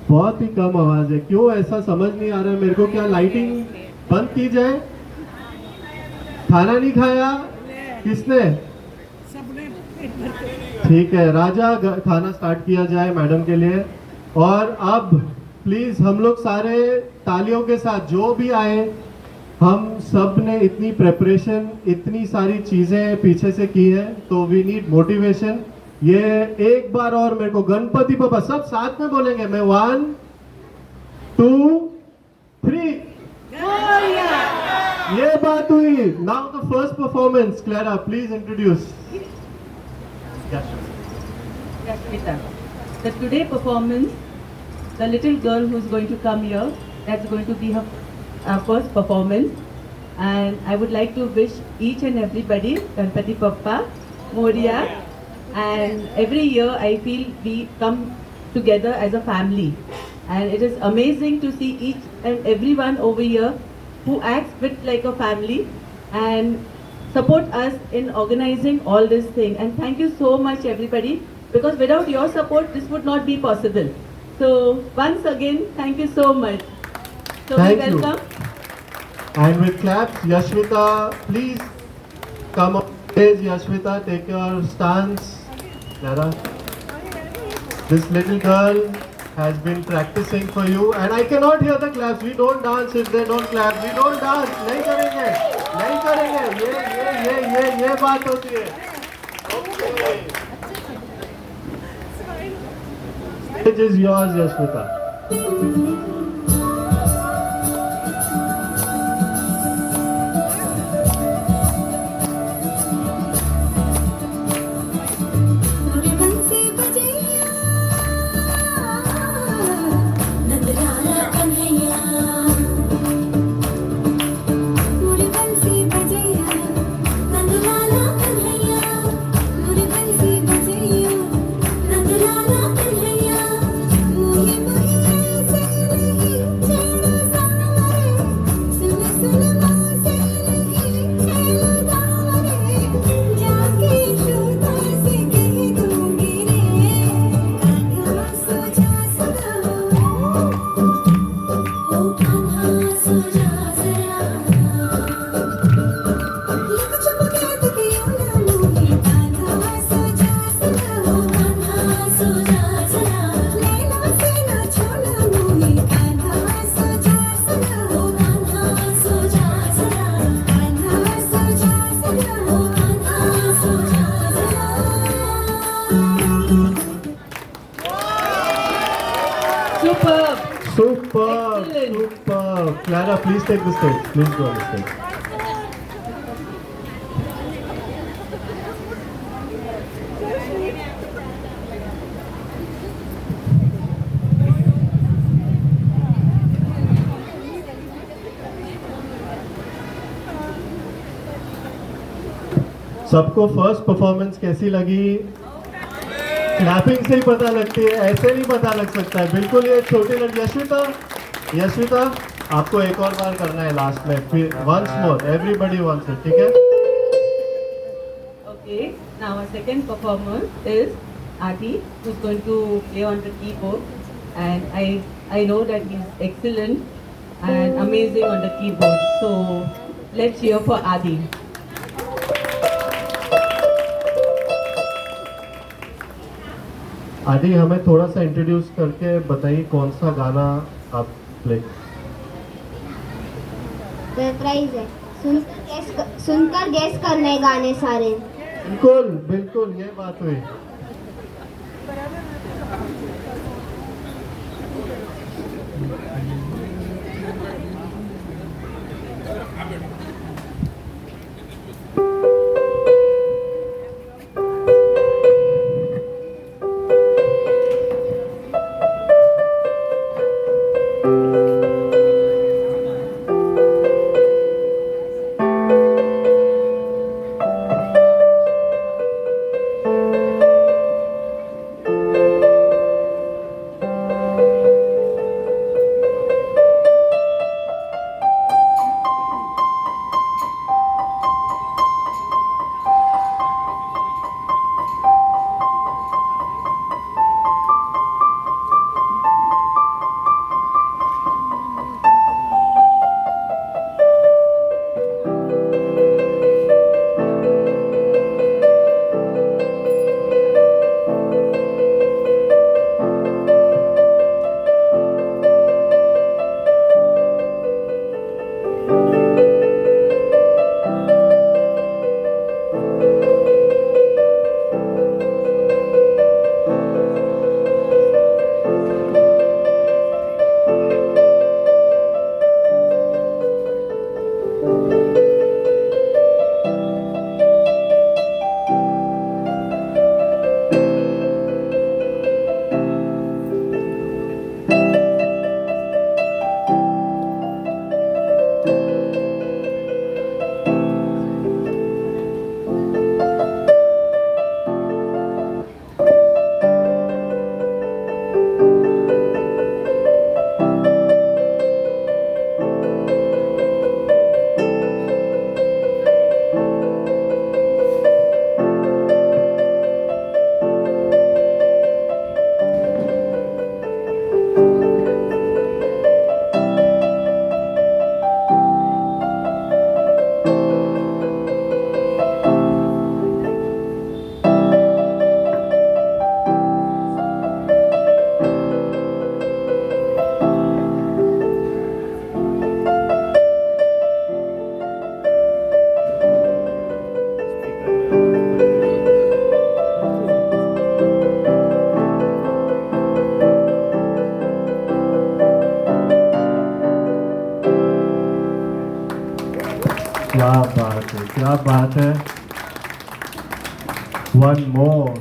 बहुत ही कम आवाज है, क्यों ऐसा समझ नहीं आ रहा है मेरे को। क्या लाइटिंग बंद की जाए? खाना नहीं खाया किसने? ठीक है राजा, खाना स्टार्ट किया जाए मैडम के लिए। और अब प्लीज हम लोग सारे तालियों के साथ, जो भी आए, हम सब ने इतनी प्रेपरेशन, इतनी सारी चीजें पीछे से की है, तो वी नीड मोटिवेशन। ये एक बार और मेरे को गणपति बप्पा, सब साथ में बोलेंगे। मैं 1 2 3। ये बात हुई। Now the first performance, Clara please introduce. Yashmita. The today performance, the little girl who's going to come here, that's going to be her first performance. And I would like to wish each and everybody, Ganpati Bappa, Moria. And every year I feel we come together as a family. And it is amazing to see each and everyone over here who acts with like a family and support us in organizing all this thing. And thank you so much everybody, because without your support this would not be possible. So once again, thank you so much. So Thank we you. welcome. And with claps, Yashvita, please come on stage. Yashvita, take your stance. Clara, this little girl has been practicing for you, and I cannot hear the claps. We don't dance if they don't clap. We don't dance. नहीं करेंगे, नहीं करेंगे। ये बात होती है। Okay. Stage is yours, Yashvita. Superb. Superb, Excellent. superb. Clara, please take the stage. Please go on the stage. सबको first performance कैसी लगी? क्लैपिंग से ही पता लगती है, ऐसे नहीं पता लग सकता है। बिल्कुल ये छोटी लड़की यशविता, यशविता आपको एक और बार करना है लास्ट में, फिर once more, everybody once it, ठीक है? Okay, now our second performer is Adi, who's going to play on the keyboard, and I know that he's excellent and amazing on the keyboard. So let's cheer for Adi. आदि, हमें थोड़ा सा introduce करके बताइए कौन सा गाना आप प्ले। सरप्राइज है, सुनकर गैस करना है गाने सारे। बिल्कुल बिल्कुल, ये बात हुई। क्या बात है, क्या बात है. One more.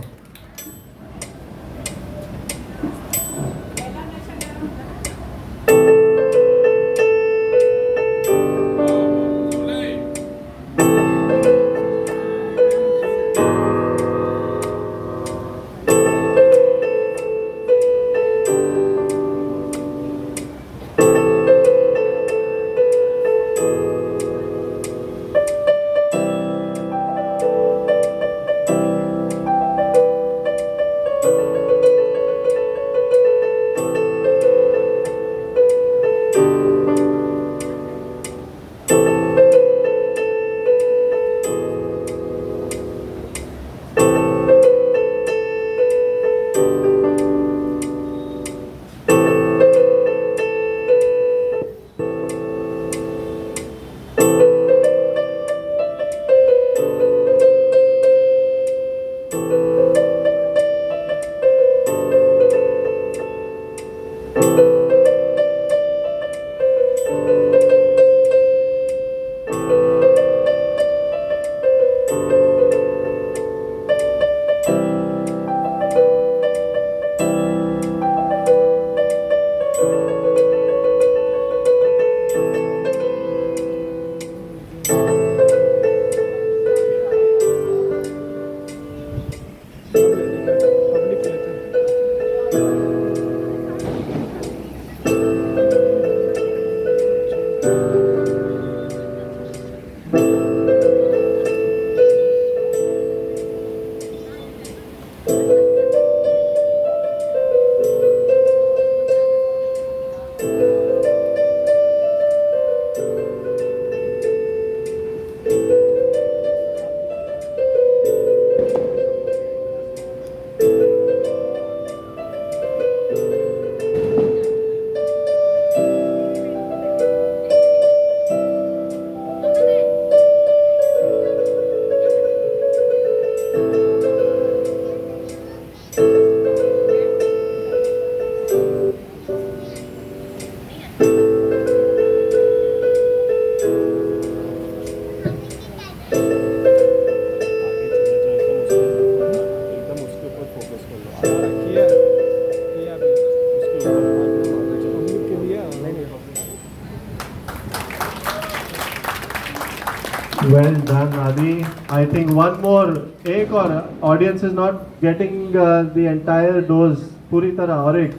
Well done, Adi. I think one more, एक और audience is not getting the entire dose पूरी तरह और एक.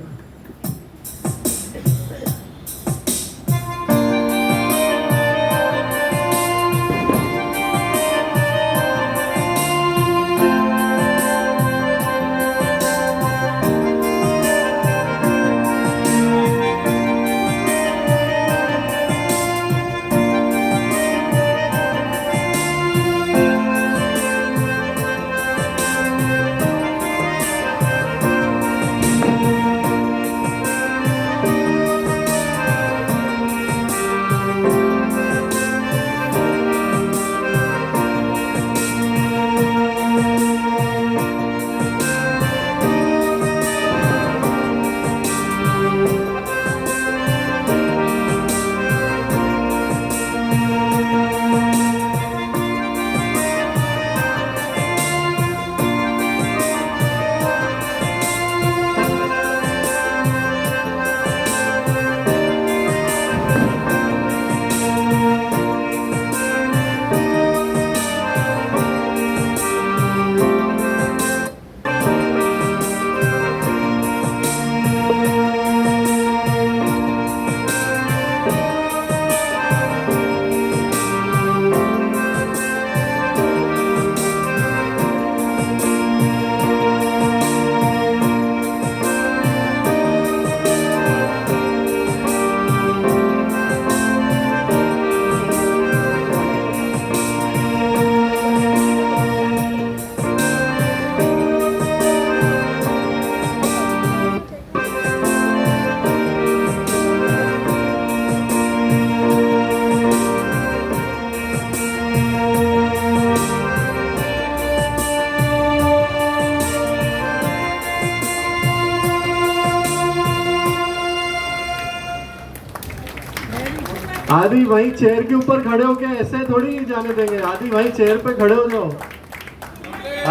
आदि वहीं चेयर के ऊपर खड़े हो के ऐसे थोड़ी जाने देंगे, आदि वहीं चेयर पे खड़े हो जाओ।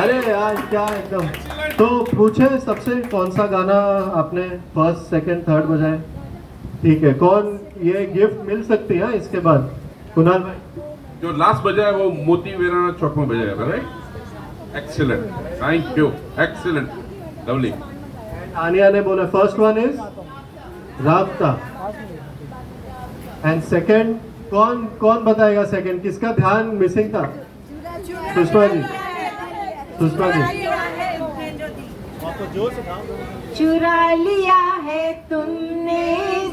अरे यार क्या एकदम। तो पूछे सबसे कौन सा गाना आपने फर्स्ट सेकंड थर्ड बजाए? ठीक है, कौन ये गिफ्ट मिल सकती है इसके बाद? कुणाल भाई जो लास्ट बजाया वो मोती वेराना चौक में बजाया था, right? Excellent, thank you, excellent, lovely. Aaniya ने बोला first one is Raabta and second कौन कौन बताएगा? सेकंड किसका ध्यान मिसिंग था? सुषमा जी, सुषमा जी। चुरा लिया है तुमने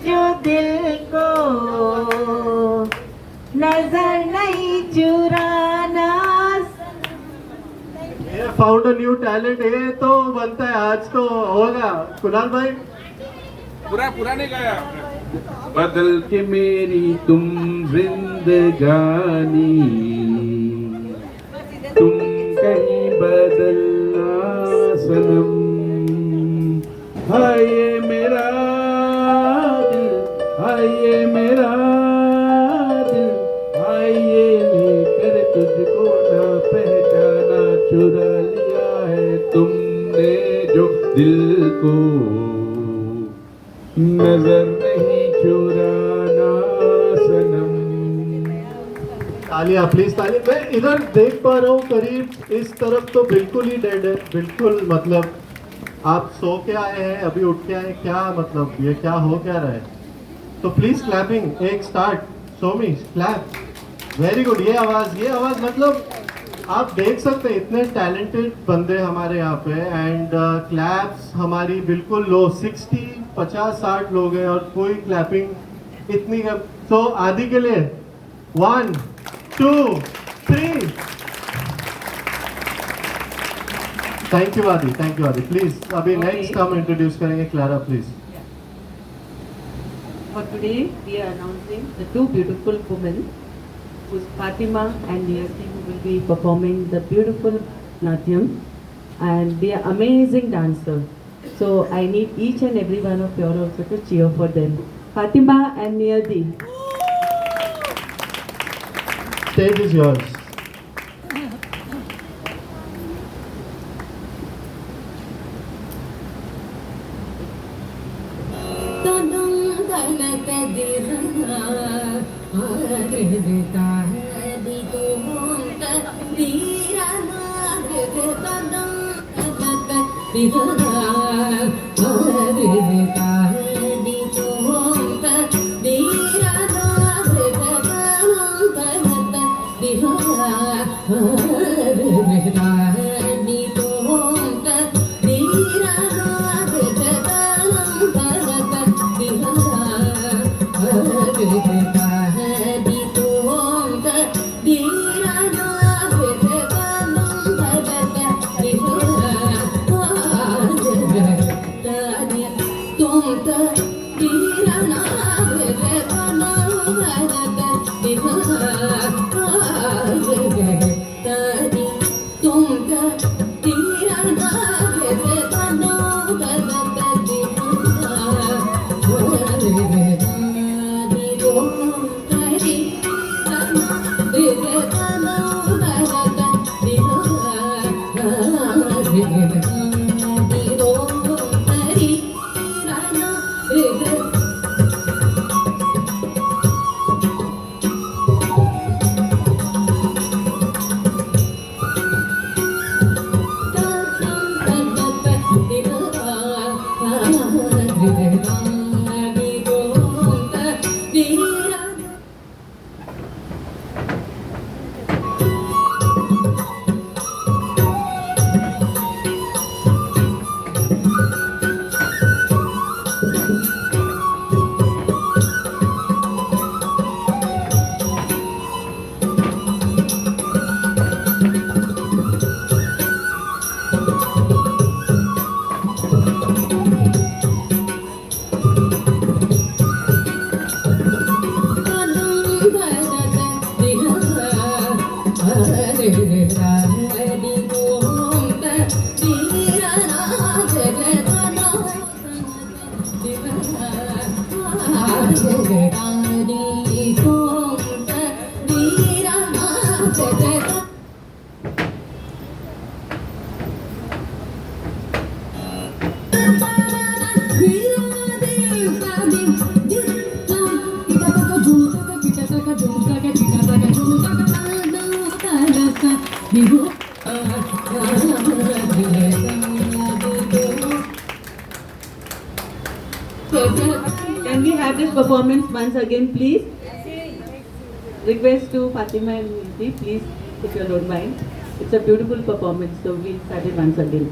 जो दिल को, नजर नहीं चुराना। ये फाउंड अ न्यू टैलेंट, ये तो बनता है, आज तो होगा। कुणाल भाई पूरा नहीं गाया आपने। बदल के मेरी तुम जिंदगानी, तुम कहीं बदलना सनम। हाय ये मेरा दिल, हाय ये मेरा दिल, हाय ये लेकर तुझको ना पहचाना। चुरा लिया है तुमने जो दिल को, नजर नहीं चुराना सनम। तालियां प्लीज, तालियां। मैं इधर देख पा रहा हूँ करीब, इस तरफ तो बिल्कुल ही डेड है, बिल्कुल। मतलब आप सो के आए हैं, अभी उठ के आए, क्या मतलब ये क्या हो क्या रहा है? तो प्लीज क्लैपिंग, एक स्टार्ट। सोमी क्लैप, वेरी गुड। ये आवाज मतलब आप देख सकते हैं इतने टैलेंटेड बंदे हमारे यहाँ पे, एंड क्लैप्स हमारी बिल्कुल लो, 60-50-60 लोग हैं और कोई क्लैपिंग इतनी कम। तो आदि के लिए 1 2 3। थैंक यू आदि, थैंक यू आदि। प्लीज अभी Okay. नेक्स्ट हम इंट्रोड्यूस करेंगे, Clara please. For today, we are announcing the two beautiful women, who's Fatima and Niyati, who will be performing the beautiful Natyam, and they are amazing dancers. So I need each and every one of you also to cheer for them. Fatima and Niyati. Stage is yours. Thank you. Can we have this performance once again, please? Request to Fatima and Nidhi, please, if you don't mind. It's a beautiful performance, so we'll start it once again.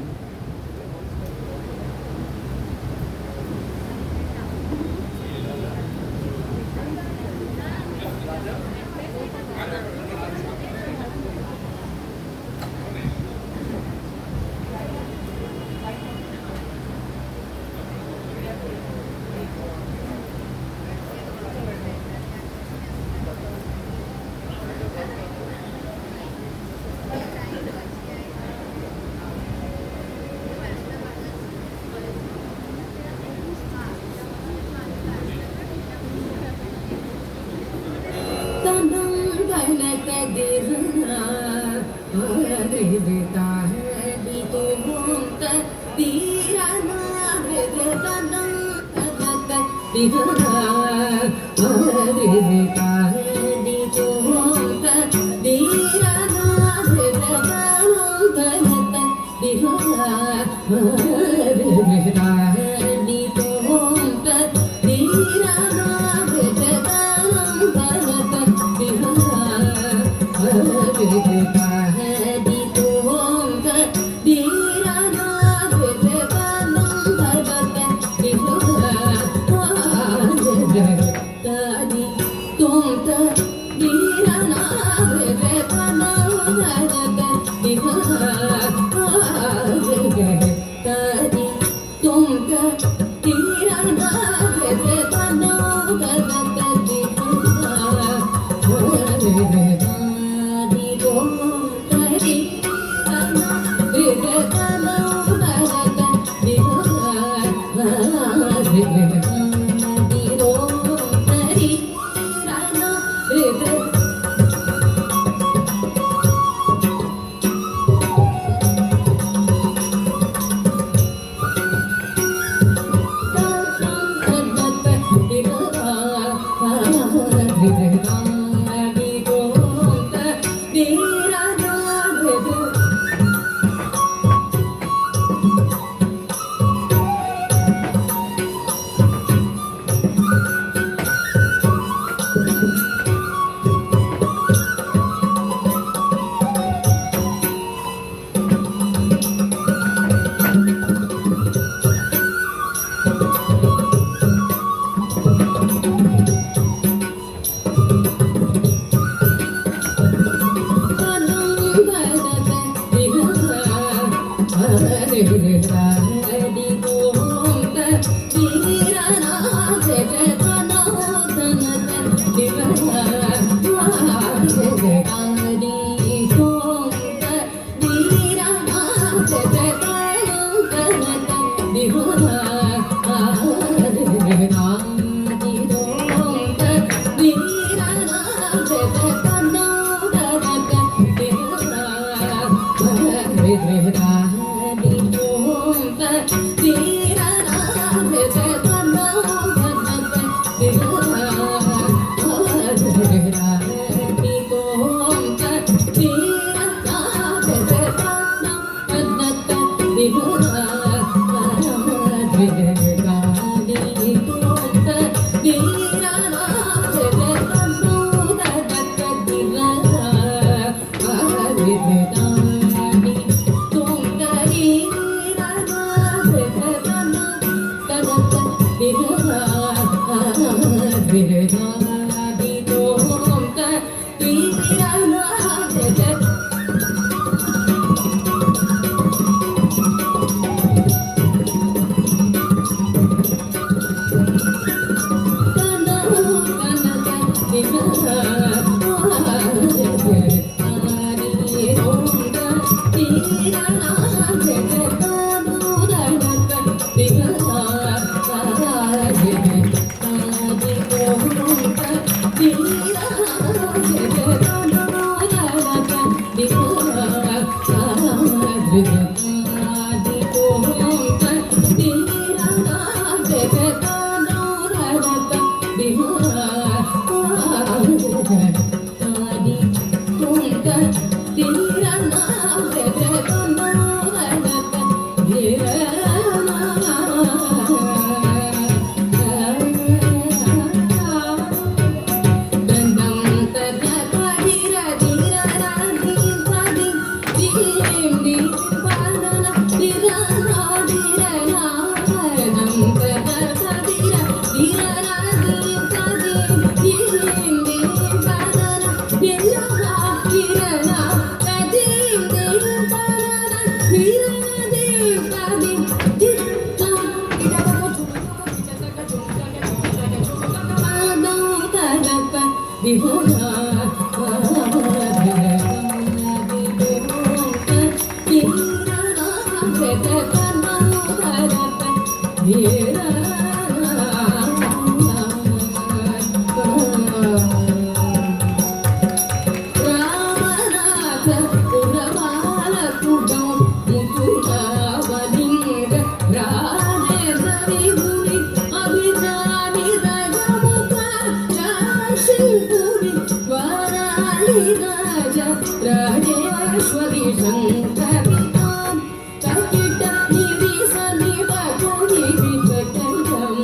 Rajeshwari शंकरितां तकिट निरिसनि बागुरी विकटं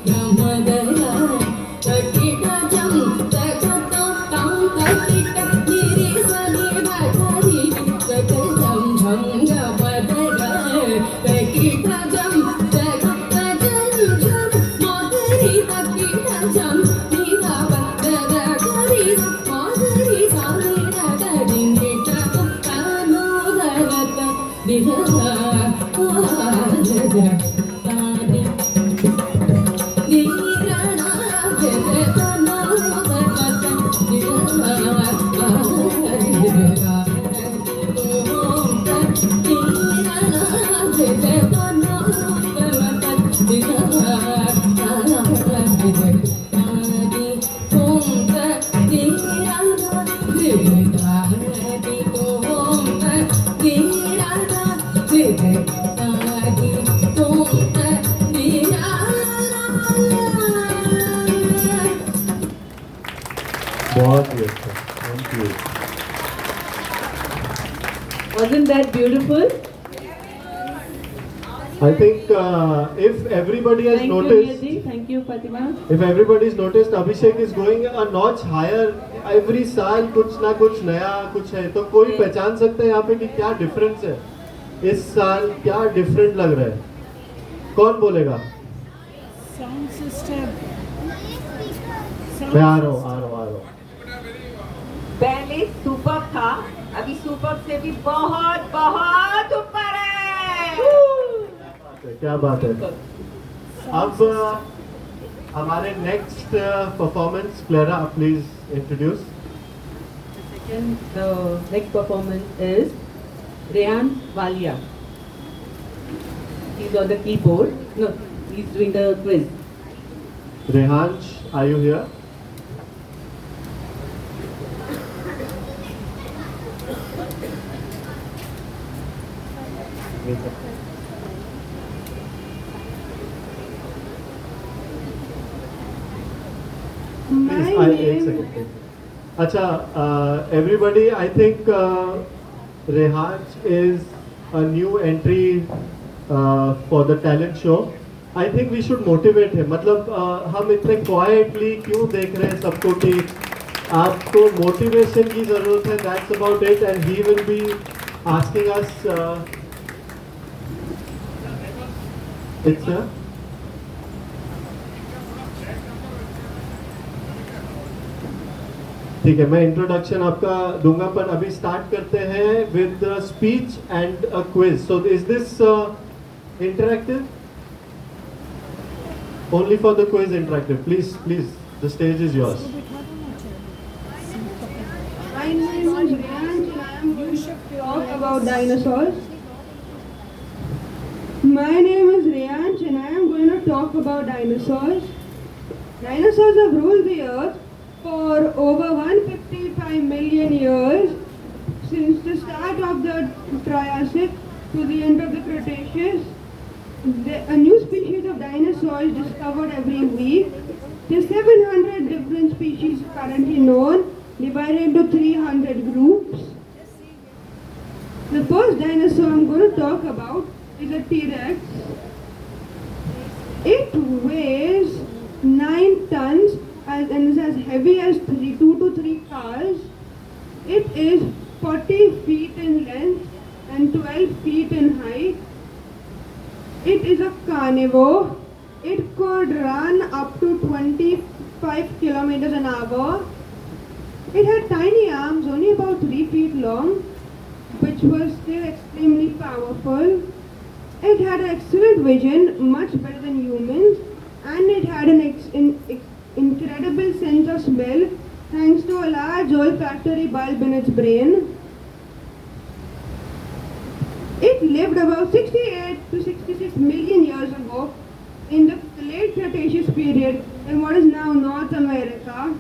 यमदया तकिटजं तकटं तकिट निरिसनि बागुरी विकटं झंगपदया तकिटजं तकटजं मदरी तकिटजं बहुत ही अच्छा, thank you. Wasn't that beautiful? I think if everybody has Thank you, noticed, Niyati. Thank you, Fatima. if everybody's noticed, Abhishek is going a notch higher. Every साल कुछ ना कुछ नया कुछ है, तो कोई पहचान सकता है यहाँ पे कि क्या डिफरेंस है? इस साल क्या डिफरेंट लग रहा है? कौन बोलेगा? साउंड सिस्टम मैं आ रहा हूँ। पहले सुपर था, अभी सुपर से भी बहुत बहुत ऊपर है। क्या बात है। अब हमारे next performance, Clara please introduce. The next performance is Rehan Walia. He's on the keyboard. No, he's doing the quiz. Rehansh, are you here? एक सेकंड। अच्छा, everybody, I think Rehansh is a new entry for the talent show. I think we should motivate him. मतलब हम इतने quietly क्यों देख रहे हैं सबको कि आपको motivation की जरूरत है. That's about it, and he will be asking us. It's ठीक है, मैं इंट्रोडक्शन आपका दूंगा, पर अभी स्टार्ट करते हैं with speech and a quiz. So is this interactive? Only for the quiz interactive. Please the stage is yours. My name is Rehan and I am going to talk about dinosaurs. My name is Rehan and I am going to talk about dinosaurs. Dinosaurs have ruled the earth for over 155 million years, since the start of the Triassic to the end of the Cretaceous. A new species of dinosaur is discovered every week. There are 700 different species currently known, divided into 300 groups. The first dinosaur I'm going to talk about is a T-Rex. It weighs 9 tons and is as heavy as 2 to 3 cars. It is 40 feet in length and 12 feet in height. It is a carnivore. It could run up to 25 kilometers an hour. It had tiny arms, only about 3 feet long, which was still extremely powerful. It had excellent vision, much better than humans, and it had an incredible sense of smell, thanks a large olfactory bulb in its brain. It lived about 68 to 66 million years ago in the late Cretaceous period in what is now North America.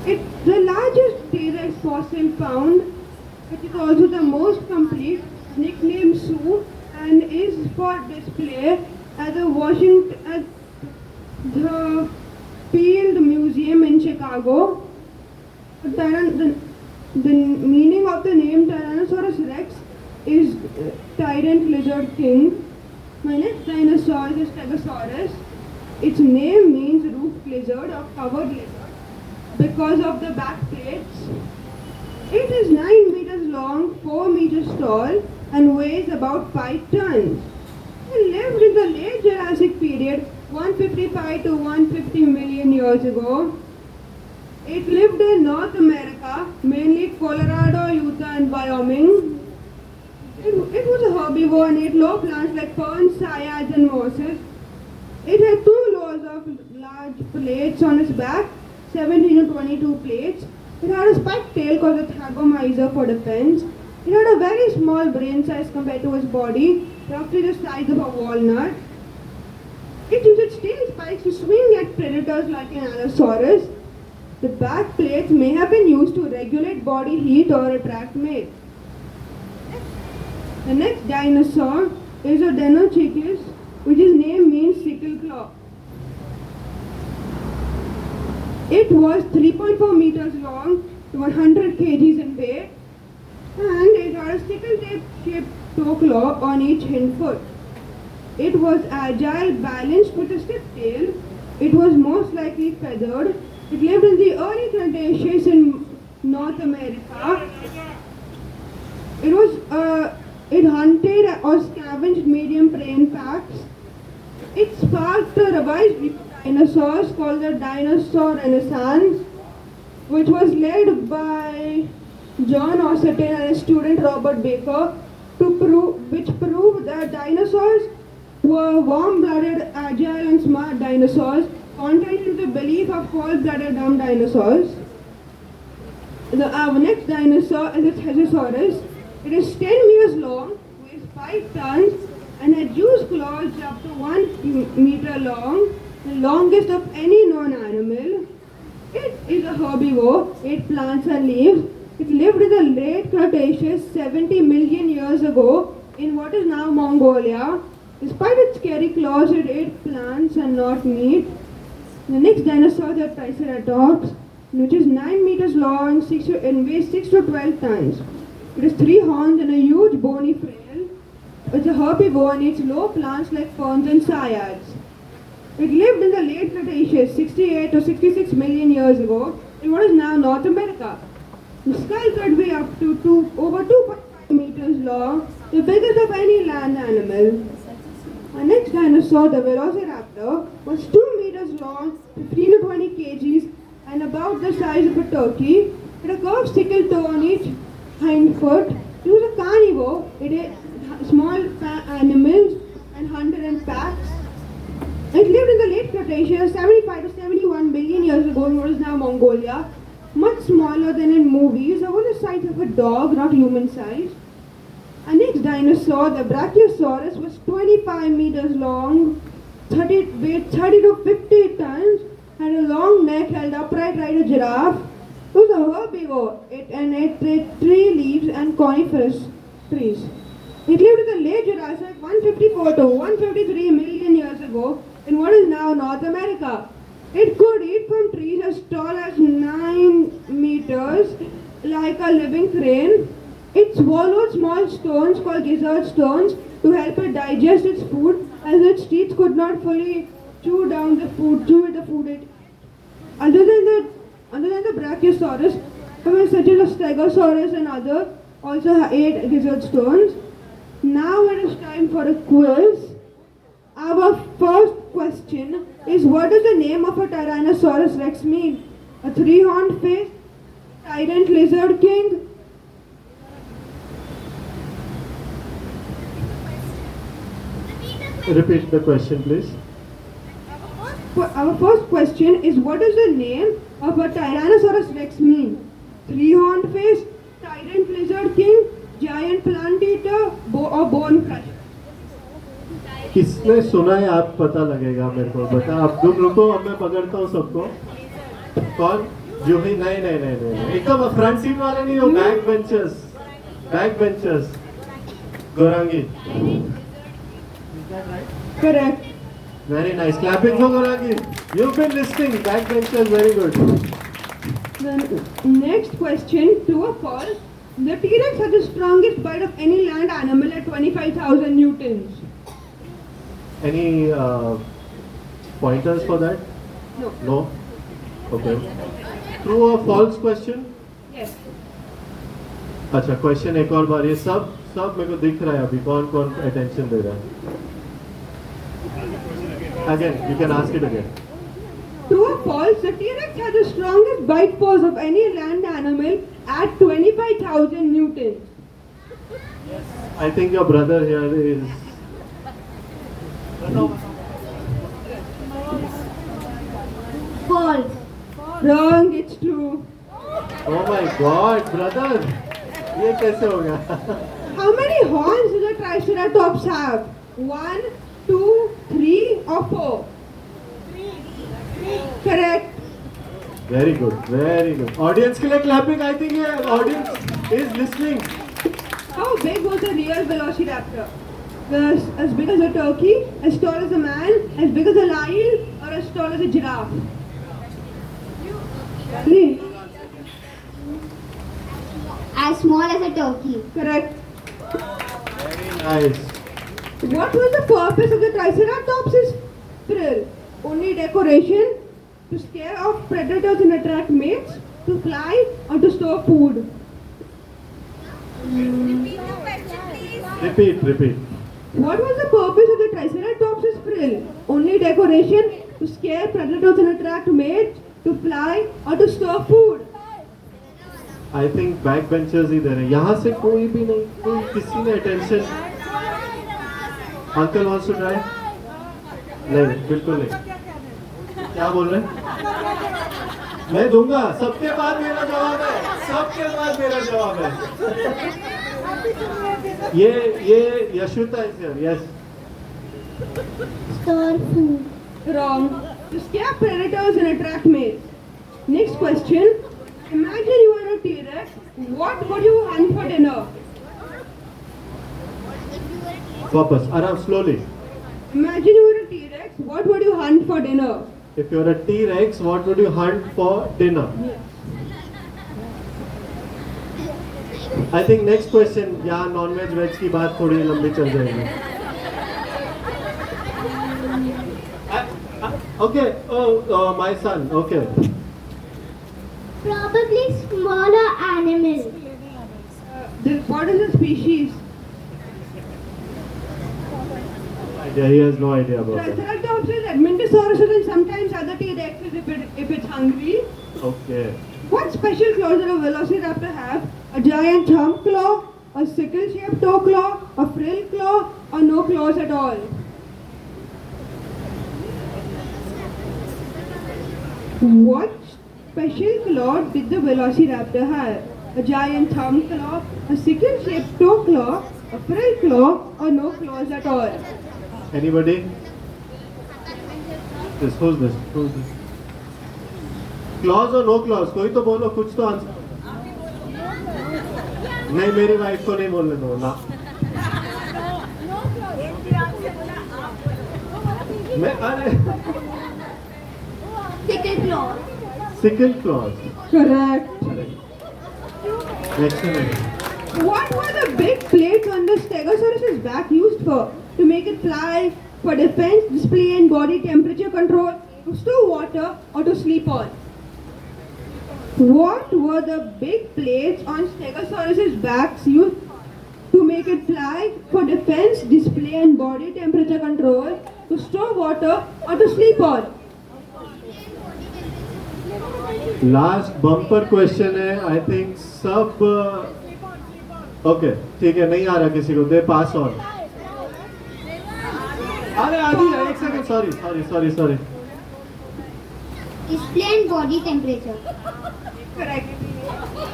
It's the largest T-Rex fossil found. It is also the most complete, nicknamed Sue, and is for display at the Field Museum in Chicago. The meaning of the name Tyrannosaurus rex is tyrant lizard king. My next dinosaur is Stegosaurus. Its name means roofed lizard or covered lizard because of the back plates. It is 9 meters long, 4 meters tall, and weighs about 5 tons. It lived in the late Jurassic period, 155 to 150 million years ago. It lived in North America, mainly Colorado, Utah, and Wyoming. It was a herbivore and ate low plants like ferns, cycads, and mosses. It had 2 rows of large plates on its back, 17 to 22 plates. It had a spiked tail called a thagomizer for defense. It had a very small brain size compared to its body, roughly the size of a walnut. It used its tail spikes to swing at predators like an Allosaurus. The back plates may have been used to regulate body heat or attract mates. The next dinosaur is a Deinonychus, which its name means sickle claw. It was 3.4 meters long, 100 kgs in weight, and it had a sickle shaped toe claw on each hind foot. It was agile, balanced with a stiff tail. It was most likely feathered. It lived in the early Cretaceous in North America. It hunted or scavenged medium prey packs. It sparked a revised group of dinosaurs called the Dinosaur Renaissance, which was led by John Ossetin and his student Robert Baker, which proved that dinosaurs were warm-blooded, agile, and smart dinosaurs, contrary to the belief of cold-blooded dumb dinosaurs. Our next dinosaur is the Therosaurus. It is 10 meters long, weighs 5 tons, and had huge claws up to 1 meter long, the longest of any known animal. It is a herbivore, ate plants and leaves. It lived in the late Cretaceous 70 million years ago in what is now Mongolia. Despite its scary claws, it ate plants and not meat. The next dinosaur is the Triceratops, which is 9 meters long and weighs 6 to 12 tons. It has 3 horns and a huge bony frill. It's a herbivore and eats low plants like ferns and cycads. It lived in the late Cretaceous, 68 to 66 million years ago, in what is now North America. The skull could be up to over 2.5 meters long, the biggest of any land animal. Our next dinosaur, the Velociraptor, was 2 meters long, 15 to 20 kgs, and about the size of a turkey. It had a curved sickle toe on each hind foot. It was a carnivore. It ate small animals and hunted in packs. It lived in the late Cretaceous, 75 to 71 billion years ago in what is now Mongolia. Much smaller than in movies, about the size of a dog, not human size. Our next dinosaur, the Brachiosaurus, was 25 meters long, weighed 30 to 50 tons, had a long neck held upright like a giraffe. It was a herbivore and ate tree leaves and coniferous trees. It lived in the late Jurassic 154 to 153 million years ago in what is now North America. It could eat from trees as tall as 9 meters like a living crane. It swallowed small stones called gizzard stones to help it digest its food, as its teeth could not fully chew the food it. Other than the Brachiosaurus, such as a Stegosaurus and others also ate gizzard stones. Now it is time for a quiz. Our first question is, what does the name of a Tyrannosaurus rex mean? A 3-horned face? Tyrant lizard king? Repeat the question, please. our first question is, what does the name of a Tyrannosaurus Rex mean? Three-horned face, tyrant lizard king, giant plant eater, or bone crusher? किसने सुना है आप पता लगेगा मेरे को बता आप तुम रुको अब मैं पकड़ता हूँ सबको कौन जूही नहीं नहीं नहीं नहीं एकदम फ्रंट सीट वाले नहीं हो back benchers Gorangi Correct. Very nice clapping for Gorangi you been listening back benchers very good The next question, true or false? The T-Rex has the strongest bite of any land animal at 25,000 newtons. Any pointers for that? No. No? Okay. True or false question? Yes. अच्छा question एक और बार ये सब मेरे को दिख रहा है अभी कौन कौन अटेंशन दे रहा है again you can ask it again True or false? The T-Rex has the strongest bite force of any land animal at 25,000 newtons. I think your brother here is False. Wrong, it's true. oh my god brother ये कैसे हो गया How many horns do the Triceratops have? 1, 2, 3 or 4? Correct. Very good audience के लिए clapping I think ये audience is listening How big was the real Velociraptor? As big as a turkey, as tall as a man, as big as a lion, or as tall as a giraffe? Really? As small as a turkey. Correct. Very nice What was the purpose of the Triceratops' frill? Only decoration, to scare off predators and attract mates, to fly, or to store food? Repeat What was the purpose of the Triceratops' frill? Only decoration, to scare predators and attract mates, to fly, or to store food? I think back benchers ही दे रहे हैं यहाँ से कोई भी नहीं कोई किसी ने attention uncle wants to try नहीं बिल्कुल नहीं क्या बोल रहे हैं मैं दूंगा सबके बाद मेरा जवाब है ये Yashoda is here yes Store food. Wrong. To scare predators and attract mates. Next question. Imagine you are a T-Rex. What would you hunt for dinner? वापस आराम slowly Imagine you were a T-Rex. What would you hunt for dinner? if you're a T-Rex what would you hunt for dinner I think next question यहाँ non veg veg की बात थोड़ी लंबी चल जाएगी okay my son okay Probably smaller animal. What is the species? yeah, he has no idea about that Triceratops is Edmontosaurus and sometimes other T-Rexes if it's hungry. okay What special claws does a Velociraptor have? A giant thumb claw, a sickle-shaped toe claw, a frill claw, or no claws at all? What special claw did the Velociraptor have? A giant thumb claw, a sickle-shaped toe claw, a frill claw, or no claws at all? anybody who's this claws or no claws कोई तो बोलो कुछ तो answer नहीं मेरी wife को नहीं बोलने दो ना मैं अरे Sickle claw. sickle claws Correct. next one What were the big plates on the Stegosaurus's back used for? To make it fly, for defense, display and body temperature control, to store water, or to sleep on? What were the big plates on Stegosaurus's backs used to make it fly, for defense, display and body temperature control, to store water, or to sleep on? Last bumper question है I think सब okay ठीक है नहीं आ रहा किसी को दे pass on अरे आदि एक second sorry display and body temperature. Correct.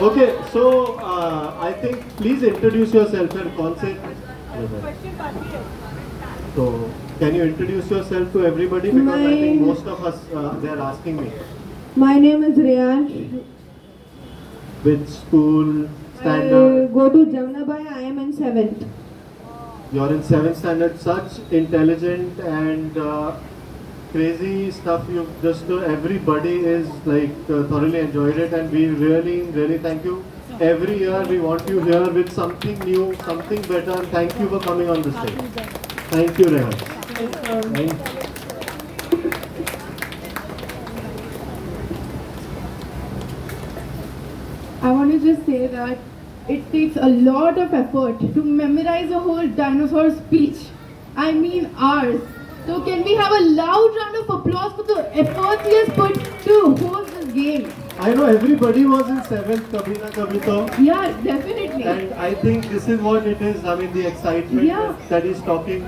Okay, so I think please introduce yourself and कौन से So can you introduce yourself to everybody because I think most of us they are asking me My name is Riyansh. which school I standard go to Jamnabai. I am in 7th. you're in 7th standard. Such intelligent and crazy stuff you've just everybody is like thoroughly enjoyed it and we really thank you. Every year we want you here with something new, something better. Thank you for coming on the stage. Thank you, Rehan. Thank you. I want to just say that it takes a lot of effort to memorize a whole dinosaur speech. I mean hours. So can we have a loud round of applause for the efforts he has put to host this game? I know everybody was in 7th, kabhi na kabhi to. Yeah, definitely. And I think this is what it is. I mean, the excitement Yeah. that he's talking.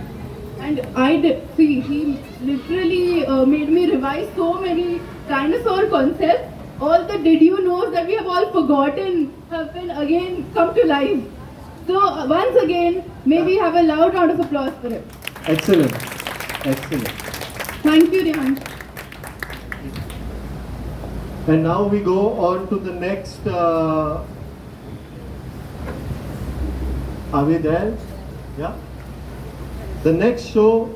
And I did see he literally made me revise so many dinosaur concepts. All the did you knows that we have all forgotten have been again come to life. So once again, may we have a loud round of applause for him. Excellent. Excellent. Thank you, Rehan. And now we go on to the next. Are we there? Yeah. The next show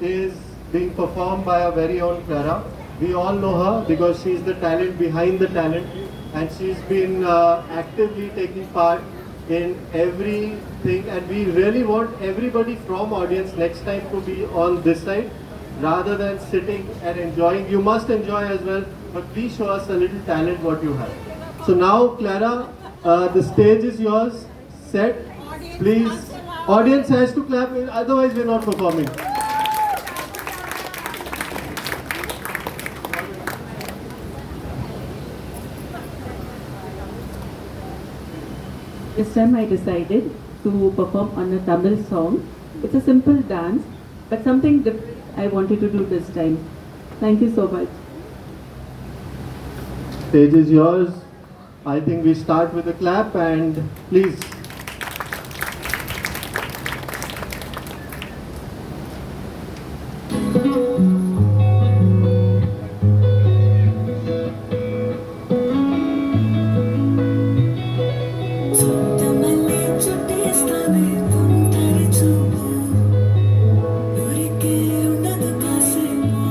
is being performed by our very own Clara. We all know her because she's the talent behind the talent, and she's been actively taking part in everything. And we really want everybody from audience next time to be on this side rather than sitting and enjoying. You must enjoy as well, but please show us a little talent what you have. So now, Clara, the stage is yours. Set, please. Audience has to clap, otherwise we're not performing. This time I decided to perform on a Tamil song. It's a simple dance, but something different I wanted to do this time. Thank you so much. Stage is yours. I think we start with a clap and please. Chuttamalle చుట్టేస్తానే తుంటరి చూపు ఊరికే ఉండదు కాసేపు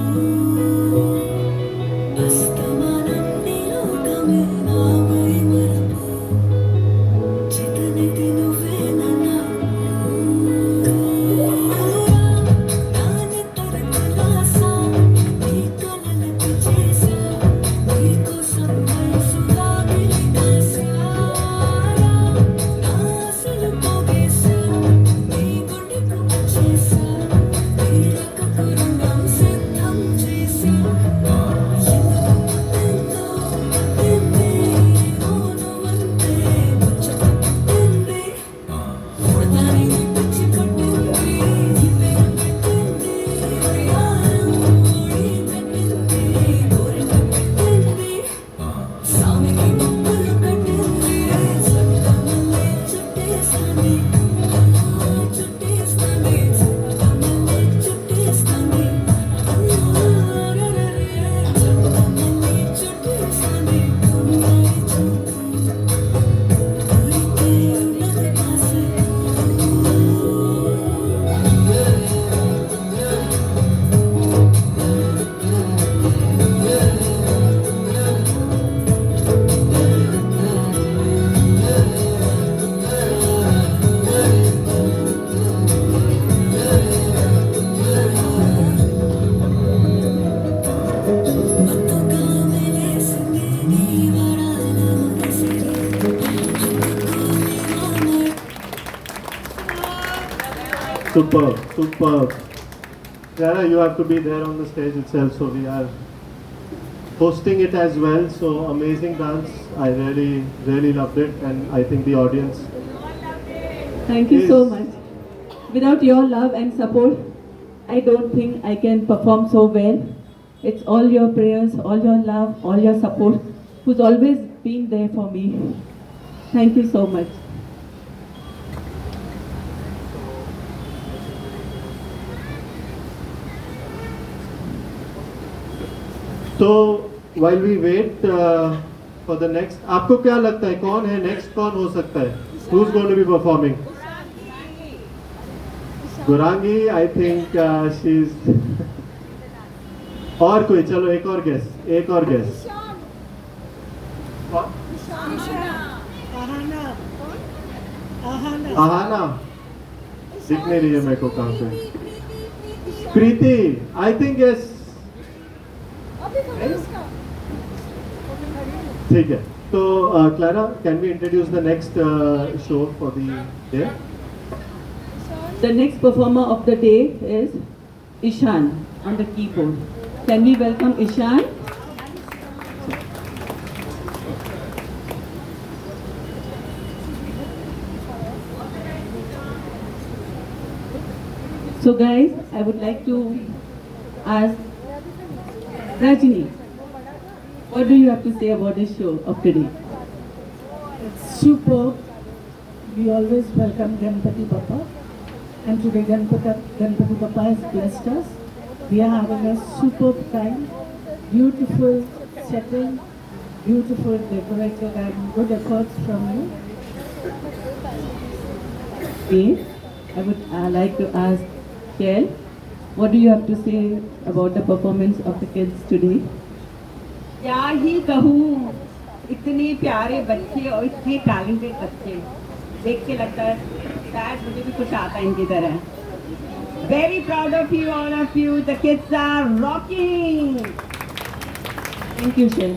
అస్తమానం నీ లోకమే నామై మరపు చితనిది నువ్వే నాని తరకులాసా నీ కలలకు చేసా నీకోసం వయసుగా వెలిగాసా నాసలు పోగేసా నీ గుండెకు వచ్చేసా తీరక కురుంగం సిద్ధం చేసా ఎందుకు పుట్టిందో పుట్టింది మౌనమంటే ముచ్చట పుట్టింది పుడతాని పిచ్చి పట్టింది ఇవే పెట్టింది వయ్యారం ముడి పెట్టింది కోరిక పెట్టింది సామికి ముక్కులు కట్టింది చుట్టమల్లే చుట్టేస్తాంది చుట్టేస్తాంది చుట్టమల్లే చుట్టేస్తాంది చుట్టమల్లే చుట్టేస్తాంది తుంటరి చూపు ఊరికే ఉన్నది కాసేపు మత్తుగా మెరిసింది నీ వరాల Musiri అందుకోని Rama Superb, superb. Clara, you have to be there on the stage itself, so we are hosting it as well. So amazing dance. I really loved it, and I think the audience. Thank you so Yes. much. Without your love and support, I don't think I can perform so well. It's all your prayers, all your love, all your support, who's always been there for me. Thank you so much. तो while we wait for the next, आपको क्या लगता है कौन है next, कौन हो सकता है? Who's going to be performing? गुरांगी, I think she's और कोई, चलो एक और गेस, एक और गेस। आहाना दिख नहीं रही है मेरे को कहाँ पे। प्रीति, I think yes। ठीक है, तो Clara, can we introduce the next show for the day? The next performer of the day is Ishan on the keyboard. Can we welcome Ishan? So guys, I would like to ask Rajini, what do you have to say about this show of today? Superb. We always welcome Ganpati Bappa, and today Ganpati Bappa has blessed us. We are having a superb time, beautiful setting, beautiful decorated, and good efforts from you. Okay, I would like to ask Kel, what do you have to say about the performance of the kids today? क्या ही कहूँ, इतने प्यारे बच्चे और इतने talented बच्चे देख के लगता है शायद मुझे भी कुछ आता है इनकी तरह। Very proud of you, all of you. The kids are rocking. Thank you, Shel.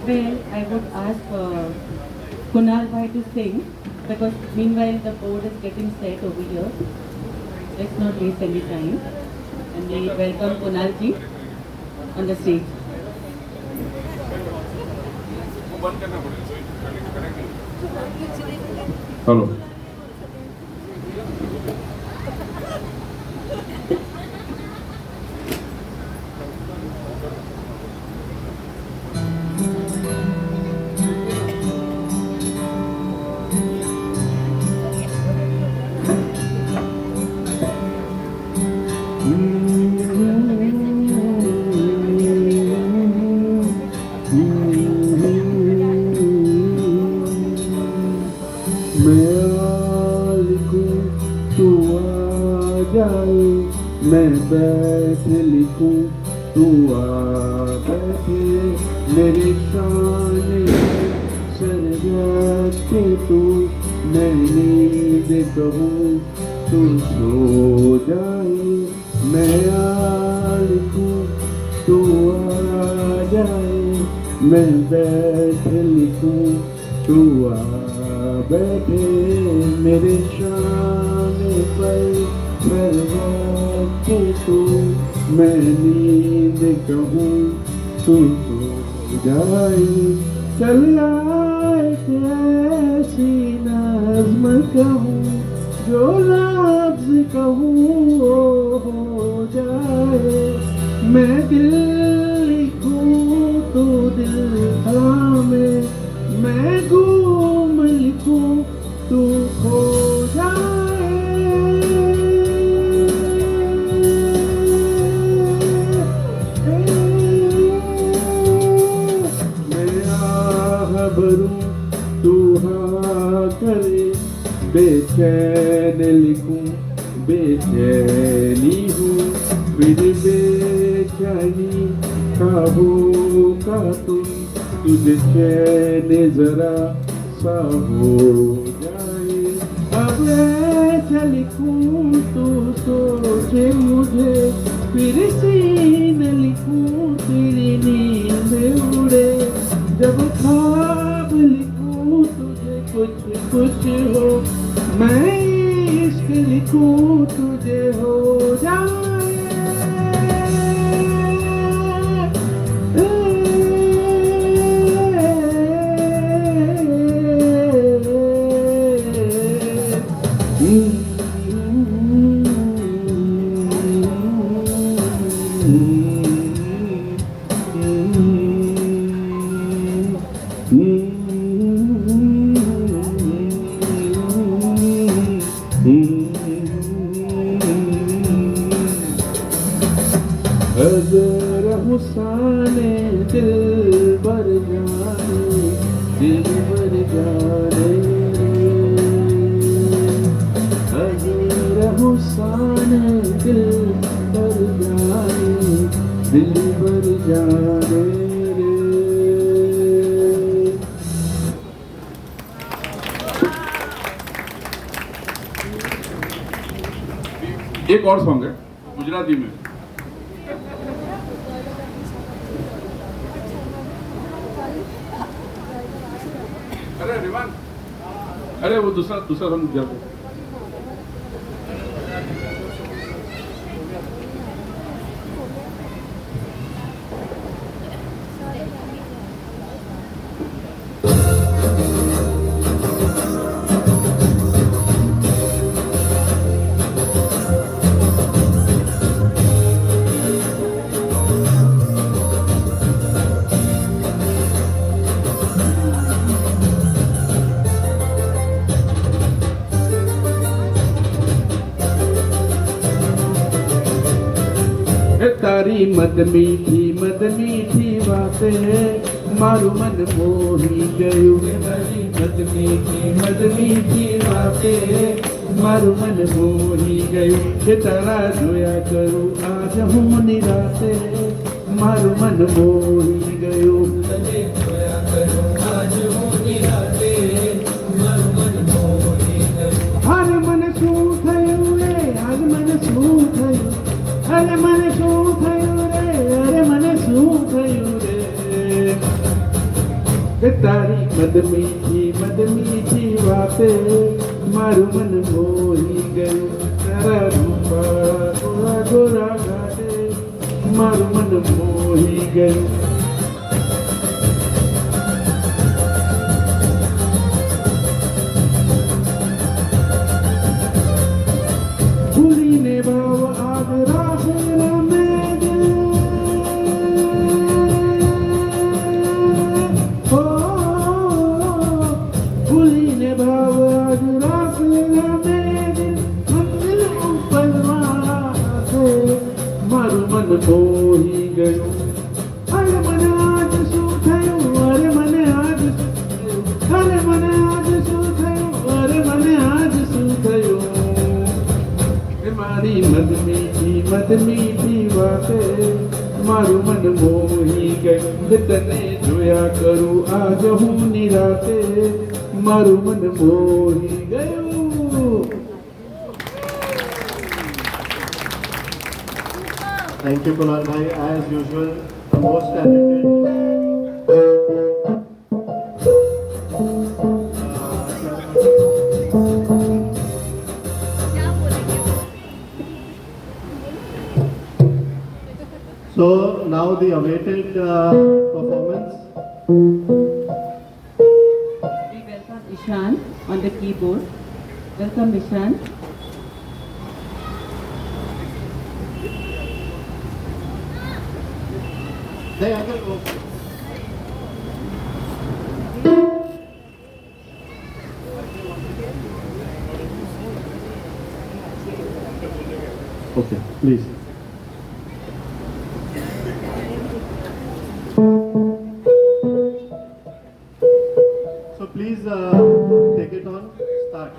Well, I would ask Kunal bhai to sing, because meanwhile the board is getting set over here. Let's not waste any time. And we welcome Kunal ji on the stage. Hello, मैं बैठ लिखूं तू आ बैठे मेरे सामने sir रखे तू मैं नींद कहूँ तू सो जाए मैं आ लिखूं तू आ जाए मैं बैठ लिखूं तू आ बैठे मेरे सामने पर के तू मैं नींद कहूँ तू सो जाए चल आए ऐसी नज़्म कहूँ जो लफ्ज़ कहूँ वो हो जाए मैं दिल लिखूँ तो दिल थामे मैं घूम लिखूँ तू खो जाए चैन लिखूं बेचैनी हूँ फिर बेचैनी का होगा तुम तुझे चैन जरा सा हो जाए अब ऐसा लिखूं तू सोचे मुझे फिर सीन लिखूं तेरी नींद उड़े जब ख्वाब लिखूं तुझे कुछ कुछ हो मैं इश्क लिखूं तुझे हो जाए अगर हुसाने दिल भर जाने दिल भर जाने अगर हुसाने दिल भर जाने दिल भर जाने रे। एक और सॉन्ग है गुजराती में। अरे रिवान, अरे वो दूसरा सॉन्ग क्या था? तारी मद मीठी बातें मारू मन मोही गयो तारी मद मीठी बातें मारू मन मोही गयो ये तारा जोया करूं आज हूँ निराते मारू मन मोही गयो जोया करूं आज हूँ निराते मारू मन मोही गयो हर मन शू थयो रे हर मन शू थयो अरे मन શું થયું રે અરે મને શું થયું રે એ તારી મદ મીઠી વાતે મારું મન મોહી ગયું તારા રૂપા ગોરા ગોરા ગાતે મારું મન મોહી ગયું ભૂલીને ભાવ આગ રાખેલા મેં ભૂલીને ભાવ આગ રાખેલા મેં મંદિર ઉપર માથે મારું મન મોહી ગયું અરે મને આજ શું થયું અરે મને આજ અરે મને આજ શું થયું અરે મને આજ શું થયું મારી મદ મીઠી વાતે મારું મન મોહી ગયું તને જોયા કરું આજ હું નિરાતે મારું મન મોહી ગયું. Thank you, Kunal bhai. As usual, the most talented. So now the awaited performance. We welcome Ishan on the keyboard. Welcome Ishan. Hey, Uncle, go. Okay, please. So please take it on. Start.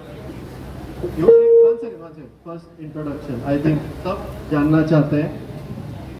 Introduction I think सब जानना चाहते हैं